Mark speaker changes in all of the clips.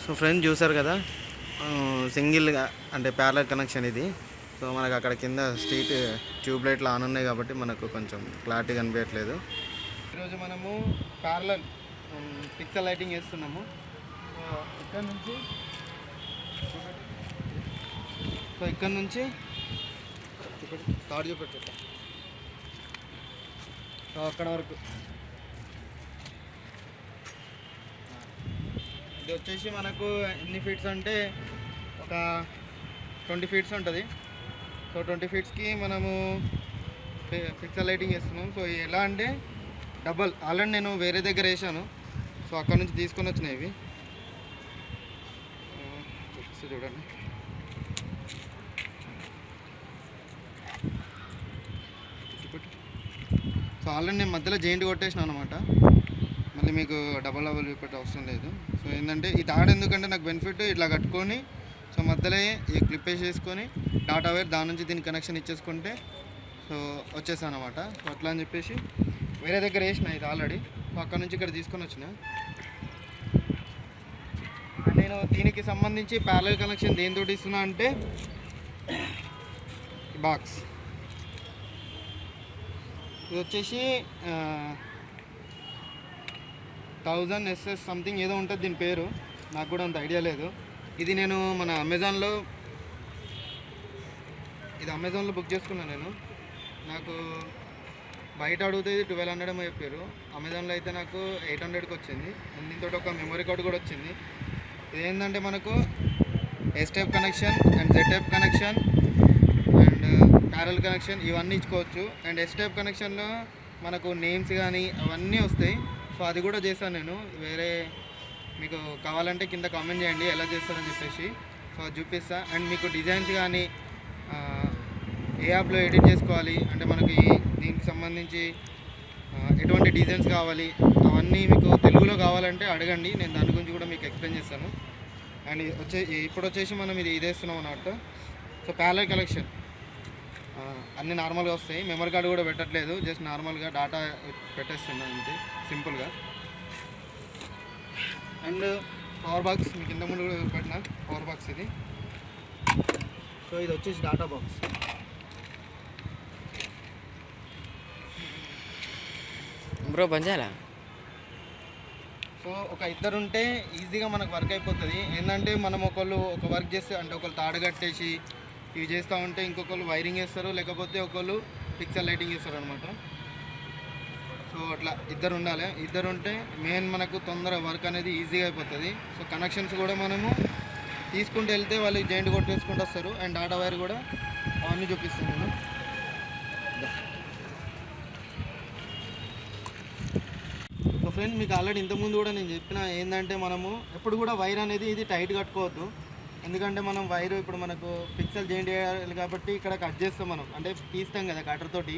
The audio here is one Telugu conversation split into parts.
Speaker 1: సో ఫ్రెండ్స్ చూసారు కదా, సింగిల్గా అంటే ప్యారలల్ కనెక్షన్ ఇది. సో మనకు అక్కడ కింద స్ట్రీట్ ట్యూబ్ లైట్లు ఆన్ ఉన్నాయి కాబట్టి మనకు కొంచెం క్లారిటీ కనిపించట్లేదు. ఈరోజు మనము ప్యారలల్ పిక్సెల్ లైటింగ్ వేస్తున్నాము. ఇక్కడ నుంచి తాడు చూపెట్టు. సో అక్కడ వరకు ఇది వచ్చేసి మనకు ఎన్ని ఫీట్స్ అంటే ఒక 20 ఫీట్స్ ఉంటుంది. సో 20 ఫీట్స్కి మనము పిక్సెల్ లైటింగ్ వేస్తున్నాం. సో ఎలా అంటే డబల్ ఆల్రెడీ నేను వేరే దగ్గర వేసాను. సో అక్కడ నుంచి తీసుకొని వచ్చినాయి ఇవి. చూడండి, సో ఆల్రెడీ నేను మధ్యలో జెయింట్ కొట్టేసినాను అనమాట. మళ్ళీ మీకు డబల్ చూపెట్టే అవసరం లేదు. సో ఏంటంటే ఈ తాడు ఎందుకంటే నాకు బెనిఫిట్ ఇట్లా కట్టుకొని, సో మధ్యలో ఈ క్లిప్ వేసేసుకొని డాటా వైర్ దాని నుంచి దీనికి కనెక్షన్ ఇచ్చేసుకుంటే సో వచ్చేసాను అనమాట. సో అట్లా అని చెప్పేసి వేరే దగ్గర వేసిన ఇది ఆల్రెడీ. సో అక్కడ నుంచి ఇక్కడ తీసుకొని వచ్చిన. నేను దీనికి సంబంధించి ప్యారలల్ కనెక్షన్ దేనితోటి ఇస్తున్నా అంటే బాక్స్. ఇది వచ్చేసి 1000 SS సంథింగ్ ఏదో ఉంటుంది దీని పేరు, నాకు కూడా అంత ఐడియా లేదు. ఇది నేను మన అమెజాన్లో బుక్ చేసుకున్నాను నేను. నాకు బయట అడిగితే ఇది 1200 ఏమో చెప్పారు. అమెజాన్లో అయితే నాకు 800కి వచ్చింది. దీంతో ఒక మెమరీ కార్డు కూడా వచ్చింది. ఇది ఏంటంటే మనకు S type connection and Z type connection and parallel connection ఇవన్నీ ఇచ్చుకోవచ్చు. అండ్ ఎస్ టైప్ కనెక్షన్లో మనకు నేమ్స్ కానీ అవన్నీ వస్తాయి. సో అది కూడా చేశాను నేను. వేరే మీకు కావాలంటే కింద కామెంట్ చేయండి ఎలా చేస్తారని చెప్పేసి. సో అది చూపిస్తా. అండ్ మీకు డిజైన్స్ కానీ ఏ యాప్లో ఎడిట్ చేసుకోవాలి అంటే మనకి దీనికి సంబంధించి ఎటువంటి డిజైన్స్ కావాలి అవన్నీ మీకు తెలుగులో కావాలంటే అడగండి, నేను దాని గురించి కూడా మీకు ఎక్స్ప్లెయిన్ చేస్తాను. అండ్ ఇప్పుడు వచ్చేసి మనం ఇది వేస్తున్నాం అన్నట్టు. సో ప్యారలల్ కనెక్షన్ అన్నీ నార్మల్గా వస్తాయి. మెమరీ కార్డు కూడా పెట్టట్లేదు, జస్ట్ నార్మల్గా డాటా పెట్టేస్తున్నాను అంతే సింపుల్గా. అండ్ పవర్ బాక్స్ మీకు ఇంత ముందు కూడా పెట్టిన పవర్ బాక్స్ ఇది. సో ఇది వచ్చేసి data box.
Speaker 2: Bro Banjara.
Speaker 1: So ఒక ఇద్దరు ఉంటే ఈజీగా మనకు వర్క్ అయిపోతుంది. ఏంటంటే మనం ఒక వర్క్ చేస్తే అంటే ఒకళ్ళు తాడు కట్టేసి ఇవి చేస్తూ ఉంటే ఇంకొకళ్ళు వైరింగ్ చేస్తారు, లేకపోతే ఒకళ్ళు పిక్సెల్ లైటింగ్ చేస్తారు అనమాట. సో అట్లా ఇద్దరు ఉండాలి. ఇద్దరు ఉంటే మెయిన్ మనకు తొందర వర్క్ అనేది ఈజీగా అయిపోతుంది. సో కనెక్షన్స్ కూడా మనము తీసుకుంటూ వెళ్తే వాళ్ళు జాయింట్ కొట్టేసుకుంటూ వస్తారు. అండ్ డాటా వైర్ కూడా అవన్నీ చూపిస్తున్నాను. సో ఫ్రెండ్ మీకు ఆల్రెడీ ఇంతకుముందు కూడా నేను చెప్పిన ఏంటంటే మనము ఎప్పుడు కూడా వైర్ అనేది ఇది టైట్ కట్టుకోవద్దు. ఎందుకంటే మనం వైర్ ఇప్పుడు మనకు పిక్సెల్ జాయింట్ చేయాలి కాబట్టి ఇక్కడ కట్ చేస్తాం మనం, అంటే తీస్తాం కదా కటర్ తోటి.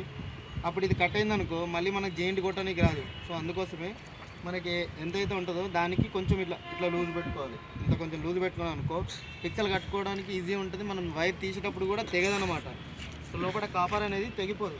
Speaker 1: అప్పుడు ఇది కట్ అయిందనుకో మళ్ళీ మనకు జాయింట్ కొట్టడానికి రాదు. సో అందుకోసమే మనకి ఎంతైతే ఉంటుందో దానికి కొంచెం ఇట్లా లూజ్ పెట్టుకోవాలి. ఇంత కొంచెం లూజ్ పెట్టుకున్నాం అనుకో పిక్సెల్ కట్టుకోవడానికి ఈజీ ఉంటుంది. మనం వైర్ తీసేటప్పుడు కూడా తెగదనమాట. సో లోపల కాపర్ అనేది తెగిపోదు.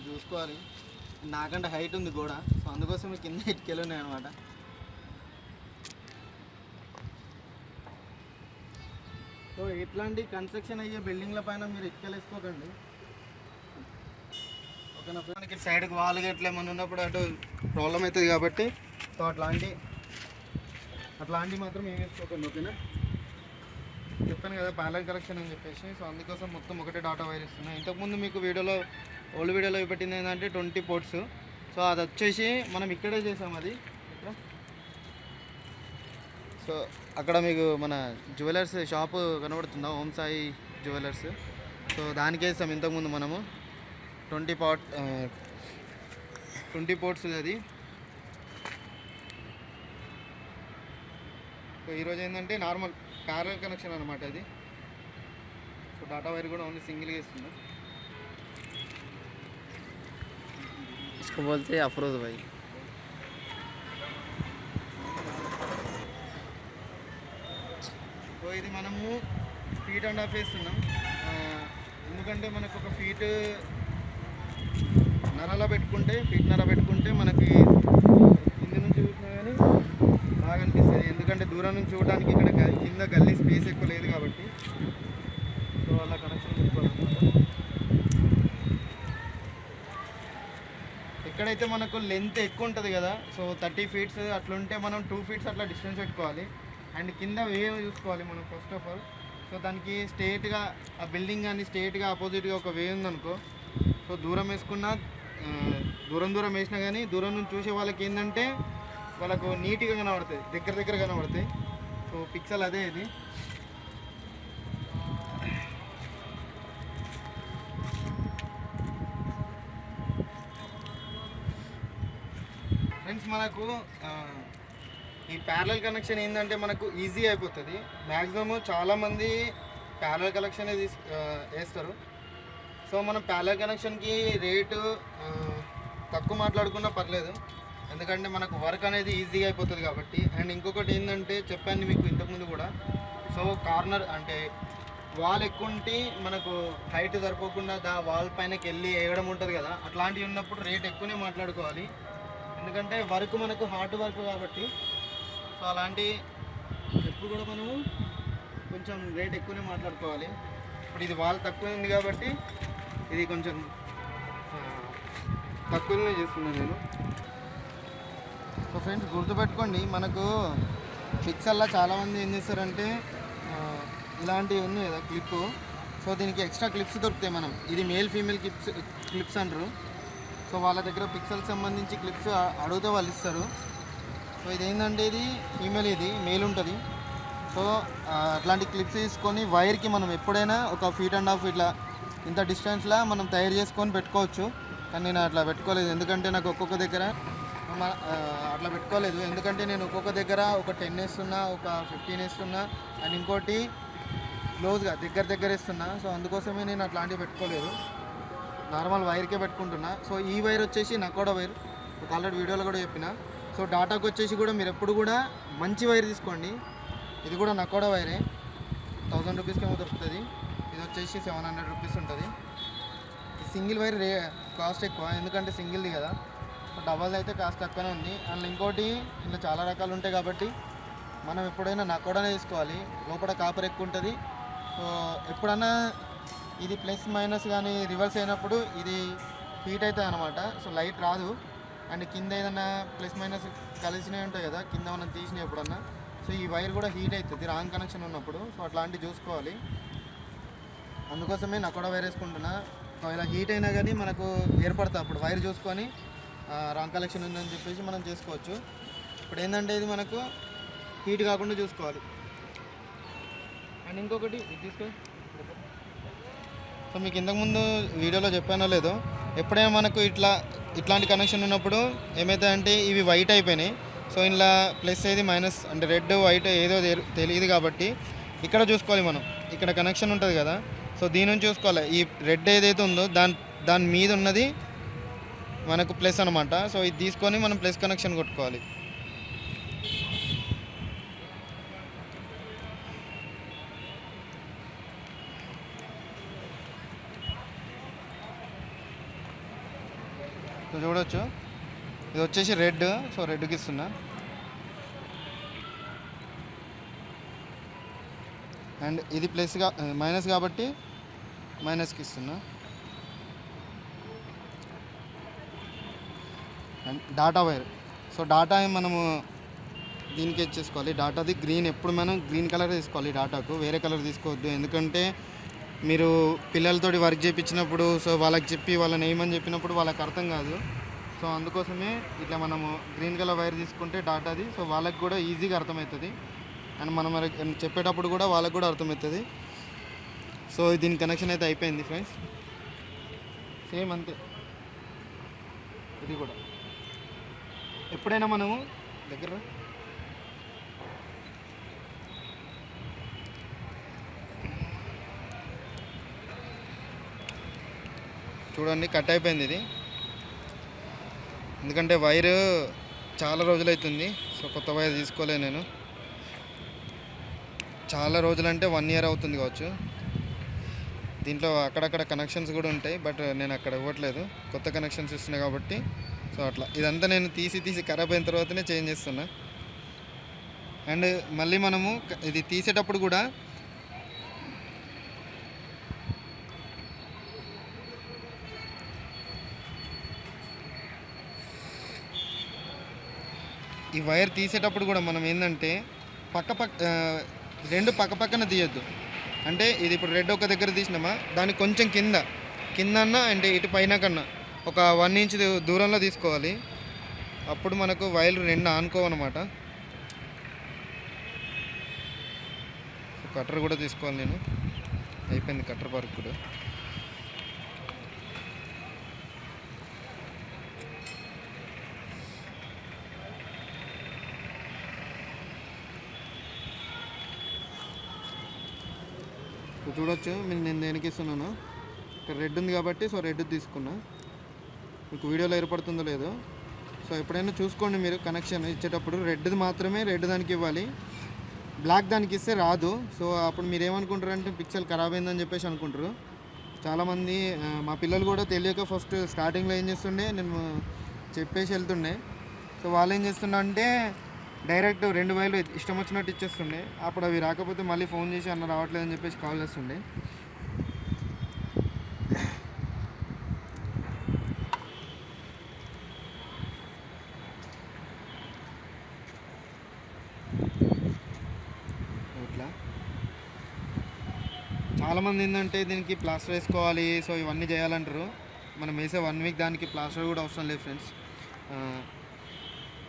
Speaker 1: చూసుకోవాలి, నాకంటే హైట్ ఉంది కూడా. సో అందుకోసం కింద ఇటుకెళ్ళి ఉన్నాయి అనమాట. సో ఇట్లాంటి కన్స్ట్రక్షన్ అయ్యే బిల్డింగ్ల పైన మీరు ఇటుకెళ్ళేసుకోకండి. ఓకేనా. మనకి సైడ్కి వాల్ గట్ల ఏమైనా ఉన్నప్పుడు అటు ప్రాబ్లం అవుతుంది కాబట్టి సో అట్లాంటివి మాత్రం ఏం వేసుకోకండి. ఓకేనా. చెప్పాను కదా ప్యారలల్ కనెక్షన్ అని చెప్పేసి. సో అందుకోసం మొత్తం ఒకటే డాటా వైర్ ఇస్తున్నాయి. ఇంతకుముందు మీకు ఓల్డ్ వీడియోలో పెట్టింది ఏంటంటే 20 పోర్ట్స్. సో అది వచ్చేసి మనం ఇక్కడే చేసాం అది. సో అక్కడ మీకు మన జ్యువెలర్స్ షాపు కనబడుతుందా, ఓం సాయి జ్యువెలర్స్. సో దానికి వేసాం ఇంతకుముందు మనము 20 పోర్ట్స్ అది. సో ఈరోజు ఏంటంటే నార్మల్ ప్యారలల్ కనెక్షన్ అనమాట అది. సో डाटा वायर కూడా ఓన్లీ సింగిల్గా ఇస్తున్నా.
Speaker 2: इसको बोलते हैं अफरोज भाई.
Speaker 1: సో ఇది మనము ఫీట్ అండ్ హాఫ్ వేస్తున్నాం. ఎందుకంటే మనకు ఒక ఫీట్ నరలా పెట్టుకుంటే మనకి కింద నుంచి చూసినా కానీ బాగా అనిపిస్తుంది. ఎందుకంటే దూరం నుంచి చూడడానికి ఇక్కడ కింద గల్లీ స్పేస్ ఎక్కువ లేదు కాబట్టి. సో అలా కనెక్షన్ పెట్టుకోవాలన్నమాట. ఎక్కడైతే మనకు లెంత్ ఎక్కువ ఉంటుంది కదా, సో 30 ఫీట్స్ అట్లుంటే మనం 2 ఫీట్స్ అట్లా డిస్టెన్స్ పెట్టుకోవాలి. అండ్ కింద వేవ్ చూసుకోవాలి మనం ఫస్ట్ ఆఫ్ ఆల్. సో దానికి స్ట్రేట్గా ఆ బిల్డింగ్ కానీ స్ట్రేట్గా ఆపోజిట్గా ఒక వే ఉందనుకో, సో దూరం వేసుకున్నా దూరం వేసినా కానీ దూరం నుంచి చూసే వాళ్ళకి ఏంటంటే వాళ్ళకు నీట్గా కనబడుతుంది, దగ్గర కనబడతాయి. సో పిక్సెల్ అదే ఇది. ఫ్రెండ్స్ మనకు ఈ ప్యారలల్ కనెక్షన్ ఏంటంటే మనకు ఈజీ అయిపోతుంది. మ్యాక్సిమమ్ చాలామంది ప్యారలల్ కనెక్షన్ వేస్తారు. సో మనం ప్యారలల్ కనెక్షన్కి రేటు తక్కువ మాట్లాడుకున్నా పర్లేదు, ఎందుకంటే మనకు వర్క్ అనేది ఈజీగా అయిపోతుంది కాబట్టి. అండ్ ఇంకొకటి ఏంటంటే చెప్పాను మీకు ఇంతకుముందు కూడా, సో కార్నర్ అంటే వాల్ ఎక్కువ ఉంటే మనకు హైట్ సరిపోకుండా వాల్ పైనకి వెళ్ళి వేయడం ఉంటుంది కదా, అట్లాంటివి ఉన్నప్పుడు రేట్ ఎక్కువనే మాట్లాడుకోవాలి. ఎందుకంటే వర్క్ మనకు హార్డ్ వర్క్ కాబట్టి. సో అలాంటి ఎప్పుడు కూడా మనము కొంచెం రేట్ ఎక్కువనే మాట్లాడుకోవాలి. ఇప్పుడు ఇది వాల్ తక్కువ ఉంది కాబట్టి ఇది కొంచెం తక్కువనే చేస్తున్నాను నేను. సో ఫ్రెండ్స్ గుర్తుపెట్టుకోండి, మనకు పిక్సెల్లో చాలామంది ఏం చేస్తారంటే ఇలాంటివి ఉన్నాయి కదా క్లిప్పు, సో దీనికి ఎక్స్ట్రా క్లిప్స్ దొరుకుతాయి. మనం ఇది మేల్ ఫీమేల్ క్లిప్స్ అంటారు. సో వాళ్ళ దగ్గర పిక్సెల్కి సంబంధించి క్లిప్స్ అడిగితే వాళ్ళు ఇస్తారు. సో ఇది ఏంటంటే ఇది ఫీమేల్, ఇది మేల్ ఉంటుంది. సో అట్లాంటి క్లిప్స్ తీసుకొని వైర్కి మనం ఎప్పుడైనా ఒక 1.5 ఫీట్ ఇట్లా ఇంత డిస్టెన్స్లో మనం తయారు చేసుకొని పెట్టుకోవచ్చు. కానీ నేను అట్లా పెట్టుకోలేదు, ఎందుకంటే నాకు ఒక్కొక్క దగ్గర అట్లా పెట్టుకోలేదు. ఎందుకంటే నేను ఒక్కొక్క దగ్గర ఒక 10 వేస్తున్నా, ఒక 15 వేస్తున్నా, అండ్ ఇంకోటి క్లోజ్గా దగ్గర ఇస్తున్నా. సో అందుకోసమే నేను అట్లాంటివి పెట్టుకోలేదు, నార్మల్ వైర్కే పెట్టుకుంటున్నా. సో ఈ వైర్ వచ్చేసి నకోడా వైర్, ఒక ఆల్రెడీ వీడియోలో కూడా చెప్పిన. సో డాటాకు వచ్చేసి కూడా మీరు ఎప్పుడు కూడా మంచి వైర్ తీసుకోండి. ఇది కూడా నకోడా వైరే, 1000 రూపీస్కి ఏమో దొరుకుతుంది. ఇది వచ్చేసి 700 రూపీస్ ఉంటుంది. సింగిల్ వైర్ కాస్ట్ ఎక్కువ, ఎందుకంటే సింగిల్ది కదా. సో డబల్ అయితే కాస్ట్ తక్కువనే ఉంది. అండ్ ఇంకోటి ఇలా చాలా రకాలు ఉంటాయి కాబట్టి మనం ఎప్పుడైనా నకోడానే తీసుకోవాలి. లోపల కాపర్ ఎక్కువ ఉంటుంది. సో ఎప్పుడన్నా ఇది ప్లస్ మైనస్ కానీ రివర్స్ అయినప్పుడు ఇది హీట్ అవుతుంది అనమాట. సో లైట్ రాదు. అండ్ కింద ఏదైనా ప్లస్ మైనస్ కలిసినవి ఉంటాయి కదా, కింద మనం తీసినవి ఎప్పుడన్నా, సో ఈ వైర్ కూడా హీట్ అవుతుంది రాంగ్ కనెక్షన్ ఉన్నప్పుడు. సో అట్లాంటివి చూసుకోవాలి, అందుకోసమే నకోడా వైర్ వేసుకుంటున్నా. ఇలా హీట్ అయినా కానీ మనకు ఏర్పడుతుంది అప్పుడు వైర్ చూసుకొని రాంగ్ కనెక్షన్ ఉందని చెప్పేసి మనం చేసుకోవచ్చు. ఇప్పుడు ఏంటంటే ఇది మనకు హీట్ కాకుండా చూసుకోవాలి. అండ్ ఇంకొకటి ఇది తీసుకో. సో మీకు ఇంతకుముందు వీడియోలో చెప్పానో లేదో, ఎప్పుడైనా మనకు ఇట్లాంటి కనెక్షన్ ఉన్నప్పుడు ఏమవుతాయంటే ఇవి వైట్ అయిపోయినాయి. సో ఇలా ప్లస్ ఏది మైనస్ అంటే రెడ్ వైట్ ఏదో తెలియదు కాబట్టి ఇక్కడ చూసుకోవాలి మనం. ఇక్కడ కనెక్షన్ ఉంటుంది కదా, సో దీని నుంచి చూసుకోవాలి. ఈ రెడ్ ఏదైతే ఉందో దాని మీద ఉన్నది మనకు ప్లస్ అనమాట. సో ఇది తీసుకొని మనం ప్లస్ కనెక్షన్ కొట్టుకోవాలి. సో చూడవచ్చు, ఇది వచ్చేసి రెడ్. సో రెడ్కి ఇస్తున్నా. అండ్ ఇది ప్లస్గా మైనస్ కాబట్టి మైనస్కి ఇస్తున్నా. And data wire, so data మనము దీనికి ఇచ్చేసుకోవాలి. డాటాది గ్రీన్, ఎప్పుడు మనం గ్రీన్ కలర్ తీసుకోవాలి డాటాకు, వేరే కలర్ తీసుకోవద్దు. ఎందుకంటే మీరు పిల్లలతోటి వర్క్ చేయించినప్పుడు సో వాళ్ళకి చెప్పి వాళ్ళని ఏమని చెప్పినప్పుడు వాళ్ళకి అర్థం కాదు. సో అందుకోసమే ఇట్లా మనము గ్రీన్ కలర్ వైర్ తీసుకుంటే డాటాది, సో వాళ్ళకి కూడా ఈజీగా అర్థమవుతుంది. అండ్ మనం చెప్పేటప్పుడు కూడా వాళ్ళకి కూడా అర్థమవుతుంది. సో దీని కనెక్షన్ అయితే అయిపోయింది ఫ్రెండ్స్. సేమ్ అంతే ఇది కూడా. ఎప్పుడైనా మనము దగ్గర చూడండి కట్ అయిపోయింది ఇది, ఎందుకంటే వైరు చాలా రోజులు అవుతుంది. సో కొత్త వైర్ తీసుకోలే నేను, చాలా రోజులంటే 1 ఇయర్ అవుతుంది కావచ్చు. దీంట్లో అక్కడక్కడ కనెక్షన్స్ కూడా ఉంటాయి, బట్ నేను అక్కడ ఇవ్వట్లేదు, కొత్త కనెక్షన్స్ ఇస్తున్నాయి కాబట్టి. సో అట్లా ఇదంతా నేను తీసి ఖరాబ్ అయిన తర్వాతనే చేంజ్ చేస్తున్నా. అండ్ మళ్ళీ మనము ఇది తీసేటప్పుడు కూడా ఈ వైర్ తీసేటప్పుడు కూడా మనం ఏంటంటే రెండు పక్కన తీయొద్దు. అంటే ఇది ఇప్పుడు రెడ్ ఒక దగ్గర తీసినామా, దానికి కొంచెం కిందన్నా అంటే ఇటు పైన కన్నా ఒక 1 ఇంచ్ దూరంలో తీసుకోవాలి. అప్పుడు మనకు వైర్లు రెండు ఆనుకోవన్నమాట. కట్టర్ కూడా తీసుకోవాలి నేను, అయిపోయింది కట్టర్ వర్క్ కూడా. చూడొచ్చు నేను దేనికి ఇస్తున్నాను, ఇక్కడ రెడ్ ఉంది కాబట్టి సో రెడ్ తీసుకున్నా. మీకు వీడియోలో ఏర్పడుతుందో లేదో, సో ఎప్పుడైనా చూసుకోండి మీరు కనెక్షన్ ఇచ్చేటప్పుడు రెడ్ది మాత్రమే రెడ్ దానికి ఇవ్వాలి, బ్లాక్ దానికి ఇస్తే రాదు. సో అప్పుడు మీరు ఏమనుకుంటారు అంటే పిక్చర్ ఖరాబ్ అయిందని చెప్పేసి అనుకుంటారు చాలామంది. మా పిల్లలు కూడా తెలియక ఫస్ట్ స్టార్టింగ్లో ఏం చేస్తుండే, నేను చెప్పేసి వెళ్తుండే. సో వాళ్ళు ఏం చేస్తుండే అంటే డైరెక్ట్ 2 వైర్లు ఇష్టం వచ్చినట్టు ఇచ్చేస్తుండే. అప్పుడు అవి రాకపోతే మళ్ళీ ఫోన్ చేసి అన్న రావట్లేదని చెప్పేసి కాల్ చేస్తుండే. ఇట్లా చాలామంది ఏంటంటే దీనికి ప్లాస్టర్ వేసుకోవాలి, సో ఇవన్నీ చేయాలంటారు. మనం వేసే 1 వీక్ దానికి ప్లాస్టర్ కూడా అవసరం లేదు ఫ్రెండ్స్.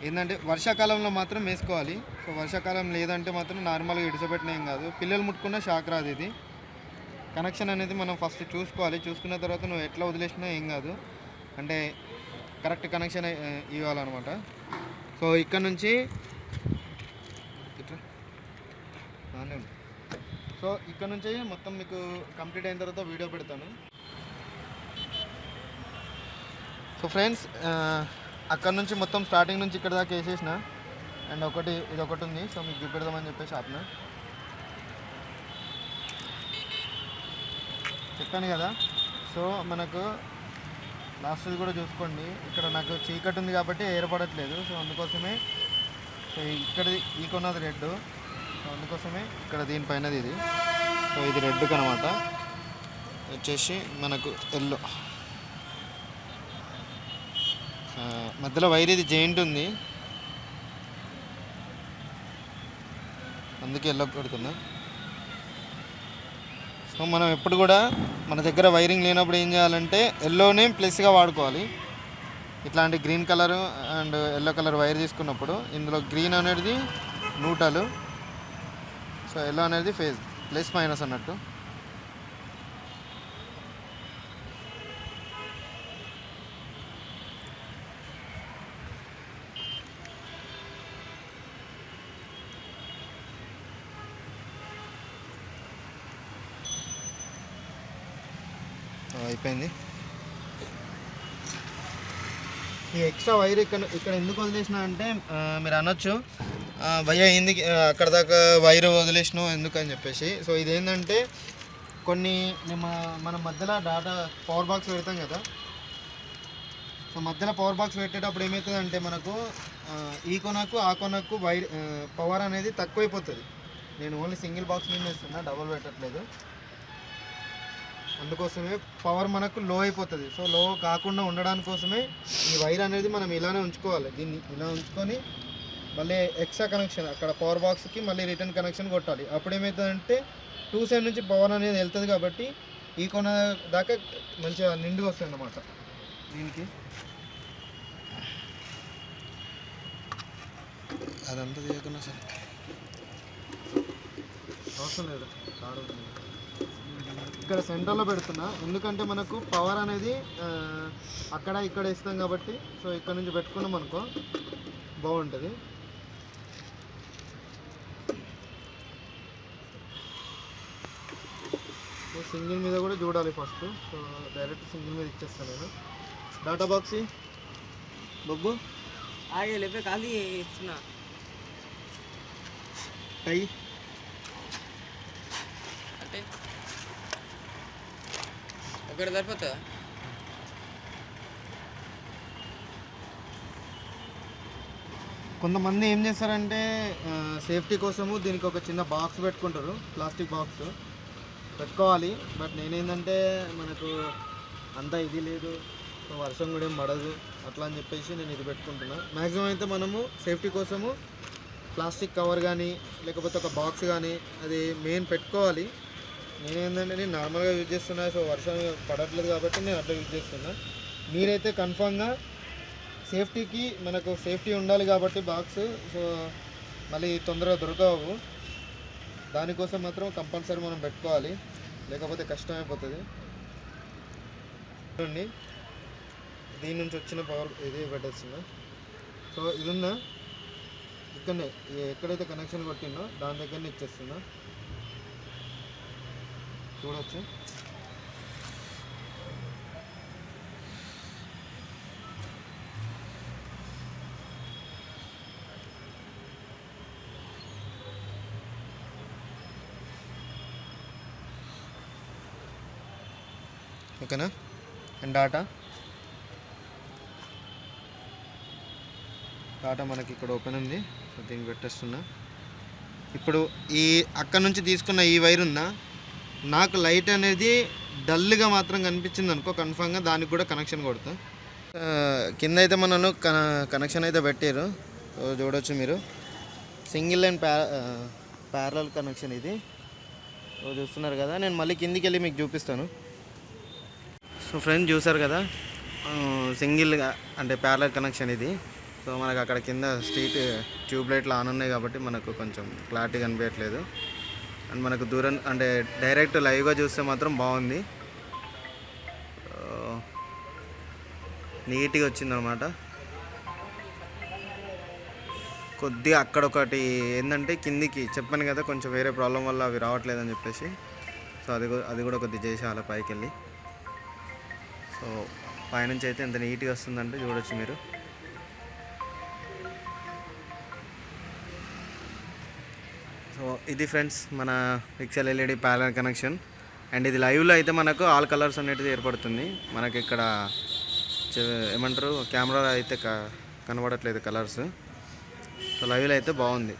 Speaker 1: ఏంటంటే వర్షాకాలంలో మాత్రం వేసుకోవాలి. సో వర్షాకాలం లేదంటే మాత్రం నార్మల్గా ఇడిసపెట్టిన ఏం కాదు, పిల్లలు ముట్టుకున్న షాక్ రాదు. ఇది కనెక్షన్ అనేది మనం ఫస్ట్ చూసుకోవాలి, చూసుకున్న తర్వాత నువ్వు ఎట్లా వదిలేసినా ఏం కాదు, అంటే కరెక్ట్ కనెక్షన్ ఇవ్వాలన్నమాట. సో ఇక్కడ నుంచి సో ఇక్కడ నుంచి మొత్తం మీకు కంప్లీట్ అయిన తర్వాత వీడియో పెడతాను. సో ఫ్రెండ్స్ అక్కడ నుంచి మొత్తం స్టార్టింగ్ నుంచి ఇక్కడ దాకా వేసేసిన. అండ్ ఇది ఒకటి ఉంది, సో మీకు చూపెడదామని చెప్పేసి ఆపిన. చెప్పాను కదా, సో మనకు లాస్ట్ కూడా చూసుకోండి. ఇక్కడ నాకు చీకటి ఉంది కాబట్టి ఏర్పడట్లేదు, సో అందుకోసమే. సో ఇక్కడ ఈ కొన్నది రెడ్, సో అందుకోసమే ఇక్కడ దీనిపైనది ఇది. సో ఇది రెడ్ కనమాట, వచ్చేసి మనకు ఎల్లో. మధ్యలో వైర్ ఇది జాయింట్ ఉంది, అందుకే ఎల్లో పెడుతున్నా. సో మనం ఎప్పుడు కూడా మన దగ్గర వైరింగ్ లేనప్పుడు ఏం చేయాలంటే ఎల్లోనే ప్లస్గా వాడుకోవాలి. ఇట్లాంటి green colour and yellow colour wire తీసుకున్నప్పుడు ఇందులో గ్రీన్ అనేది న్యూట్రల్, సో ఎల్లో అనేది ఫేజ్, ప్లస్ మైనస్ అన్నట్టు. అయిపోయింది. ఈ ఎక్స్ట్రా వైర్ ఇక్కడ ఎందుకు వదిలేసిన అంటే మీరు అనొచ్చు భయ్యా ఎందుకు అక్కడ దాకా వైర్ వదిలేసినావు ఎందుకు అని చెప్పేసి. సో ఇదేంటంటే కొన్ని మన మధ్యలో డాటా పవర్ బాక్స్ పెడతాం కదా, సో మధ్యలో పవర్ బాక్స్ పెట్టేటప్పుడు ఏమవుతుందంటే మనకు ఈ కొనకు ఆ కొనకు వైర్ పవర్ అనేది తక్కువైపోతుంది. నేను ఓన్లీ సింగిల్ బాక్స్ మీద వేస్తున్నా, డబుల్ పెట్టట్లేదు. అందుకోసమే పవర్ మనకు లో అయిపోతుంది. సో లో కాకుండా ఉండడానికి కోసమే ఈ వైర్ అనేది మనం ఇలానే ఉంచుకోవాలి. దీన్ని ఇలా ఉంచుకొని మళ్ళీ ఎక్స్ట్రా కనెక్షన్ అక్కడ పవర్ బాక్స్కి మళ్ళీ రిటర్న్ కనెక్షన్ కొట్టాలి. అప్పుడు ఏమవుతుందంటే 2 సైడ్ నుంచి పవర్ అనేది వెళ్తుంది కాబట్టి ఈ కొన దాకా మంచిగా నిండుగా వస్తుంది అన్నమాట. దీనికి అదంతా తీయకుండా సరే అవసరం లేదు. ఇక్కడ సెంటర్లో పెడుతున్నా, ఎందుకంటే మనకు పవర్ అనేది అక్కడ ఇక్కడ ఇస్తాం కాబట్టి. సో ఇక్కడ నుంచి పెట్టుకున్నాం అనుకో బాగుంటుంది. సింగిల్ మీద కూడా చూడాలి ఫస్ట్. సో డైరెక్ట్ సింగిల్ మీద ఇచ్చేస్తాను నేను. డాటా బాక్స్ బొగ్గు
Speaker 2: ఆగే లేపే ఖాళీ ఇస్తున్నా.
Speaker 1: టై
Speaker 2: అంటే ఒకటి సరిపోతుందా?
Speaker 1: కొంతమంది ఏం చేస్తారంటే సేఫ్టీ కోసము దీనికి ఒక చిన్న బాక్స్ పెట్టుకుంటారు, ప్లాస్టిక్ బాక్స్ పెట్టుకోవాలి. బట్ నేనేంటంటే మనకు అంత ఇది లేదు, సో వర్షం కూడా ఏం పడదు అట్లా అని చెప్పేసి నేను ఇది పెట్టుకుంటున్నా. మ్యాక్సిమం అయితే మనము సేఫ్టీ కోసము ప్లాస్టిక్ కవర్ కానీ లేకపోతే ఒక బాక్స్ కానీ అది మెయిన్ పెట్టుకోవాలి. నేనేంటంటే నేను నార్మల్గా యూజ్ చేస్తున్నా, సో వర్షం పడట్లేదు కాబట్టి నేను అట్లా యూజ్ చేస్తున్నా. మీరైతే కన్ఫామ్గా సేఫ్టీకి మనకు సేఫ్టీ ఉండాలి కాబట్టి బాక్స్, సో మళ్ళీ తొందరగా దొరకవు, దానికోసం మాత్రం కంపల్సరీ మనం పెట్టుకోవాలి, లేకపోతే కష్టమైపోతుంది. చూడండి దీని నుంచి వచ్చిన పవర్ ఇది పెట్టేస్తున్నా. సో ఇది ఉందా ఇక్కడనే ఎక్కడైతే కనెక్షన్ కొట్టిందో దాని దగ్గరనే ఇచ్చేస్తున్నా, చూడవచ్చు. ఓకేనా. అండ్ డాటా మనకి ఇక్కడ ఓపెన్ ఉంది, సో దీన్ని పెట్టేస్తున్నా. ఇప్పుడు ఈ అక్కడ నుంచి తీసుకున్న ఈ వైర్ ఉందా, నాకు లైట్ అనేది డల్గా మాత్రం కనిపించింది అనుకో, కన్ఫామ్గా దానికి కూడా కనెక్షన్ కొడతా. కింద అయితే మనను కనెక్షన్ అయితే పెట్టారు, సో చూడవచ్చు మీరు. సింగిల్ లైన్ ప్యారలల్ కనెక్షన్ ఇది, సో చూస్తున్నారు కదా. నేను మళ్ళీ కిందికి వెళ్ళి మీకు చూపిస్తాను. సో ఫ్రెండ్స్ చూసారు కదా, సింగిల్గా అంటే ప్యారలల్ కనెక్షన్ ఇది. సో మనకు అక్కడ కింద స్ట్రీట్ ట్యూబ్ లైట్లు ఆన్ ఉన్నాయి కాబట్టి మనకు కొంచెం క్లారిటీ కనిపించట్లేదు. అండ్ మనకు దూరం అంటే డైరెక్ట్ లైవ్గా చూస్తే మాత్రం బాగుంది, నీట్గా వచ్చిందనమాట. కొద్దిగా అక్కడ ఒకటి ఏంటంటే కిందికి చెప్పాను కదా, కొంచెం వేరే ప్రాబ్లం వల్ల అవి రావట్లేదని చెప్పేసి, సో అది కూడా కొద్దిగా చేసేయాలి పైకి వెళ్ళి. సో పైనుంచి అయితే ఎంత నీట్గా వస్తుందంటే చూడొచ్చు మీరు. సో ఇది ఫ్రెండ్స్ మన pixel LED parallel connection. And ఇది లైవ్లో అయితే మనకు ఆల్ కలర్స్ అనేది ఏర్పడుతుంది. మనకి ఇక్కడ ఏమంటారు కెమెరా అయితే కనబడట్లేదు కలర్స్, సో లైవ్లో అయితే బాగుంది.